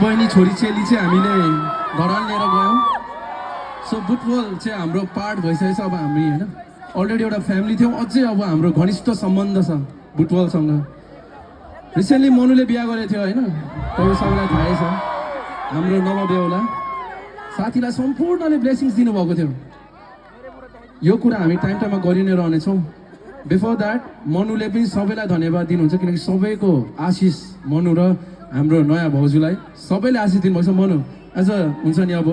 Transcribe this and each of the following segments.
बहिनी छोरी चेली चाहिँ हामीले घराल लिएर गयौँ। सो बुटबल चाहिँ हाम्रो पार्ट भइसकेको छ। अब हामी होइन अलरेडी एउटा फ्यामिली थियौँ, अझै अब हाम्रो घनिष्ठ सम्बन्ध छ बुटबलसँग। रिसेन्टली मनुले बिहा गरेको थियो होइन, तपाईँ सबैलाई थाहै छ। हाम्रो नवबेहुला साथीलाई सम्पूर्णले ब्लेसिङ्स दिनुभएको थियो। यो कुरा हामी टाइम टाइममा गरि नै रहनेछौँ। बिफोर द्याट मनुले पनि सबैलाई धन्यवाद दिनुहुन्छ, किनकि सबैको आशिष मनु र हाम्रो नयाँ भाउजूलाई सबैले आशिष दिनुभएको छ। मनु एज अ हुन्छ नि, अब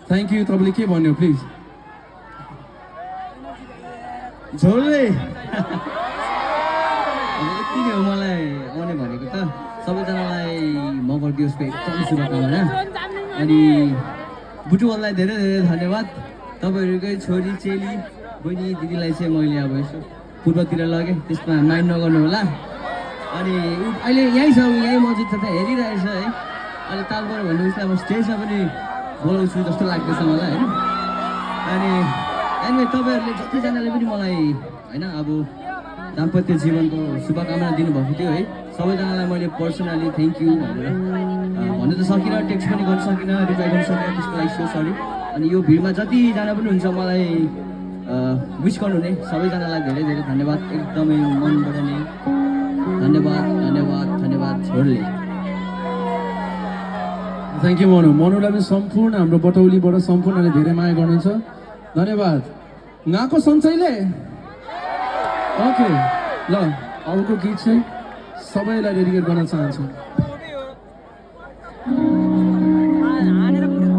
थ्याङ्क यू। तपाईँले के भन्यो प्लिज? झोलले यति नै हो मलाई आउने भनेको त। सबैजनालाई मकर दिवसको एकदम शुभकामना। अनि बुटुवाललाई धेरै धेरै धन्यवाद। तपाईँहरूकै छोरी चेली बहिनी दिदीलाई चाहिँ मैले अब यसो पूर्वतिर लगेँ, त्यसमा माइन्ड नगर्नु होला। अनि अहिले यहीँ छ, यहीँ मस्जिद छ त हेरिरहेछ है। अहिले तालबाट भन्नु उसलाई म स्टेजमा पनि बोलाउँछु जस्तो लाग्दैछ मलाई होइन। अनि एनिवे तपाईँहरूले जतिजनाले पनि मलाई होइन अब दाम्पत्य जीवनको शुभकामना दिनुभएको थियो है, सबैजनालाई मैले पर्सनली थ्याङ्क यू भनेर भन्नु त सकिनँ, टेक्स्ट पनि गर्न सकिनँ, रिप्लाई गर्न सकिनँ, त्यसको लागि सो सरी। अनि यो भिडमा जतिजना पनि हुन्छ मलाई विस गर्नु नै सबैजनालाई धेरै धेरै धन्यवाद, एकदमै मनबाट नै धन्यवाद धन्यवाद धन्यवाद छोडले। Thank you Manu. मनुलाई पनि सम्पूर्ण हाम्रो बटौलीबाट सम्पूर्णले धेरै माया गर्नुहुन्छ, धन्यवाद। नाको सन्चैले ओके ल, अबको गीत चाहिँ सबैलाई डेडिकेट गर्न चाहन्छु।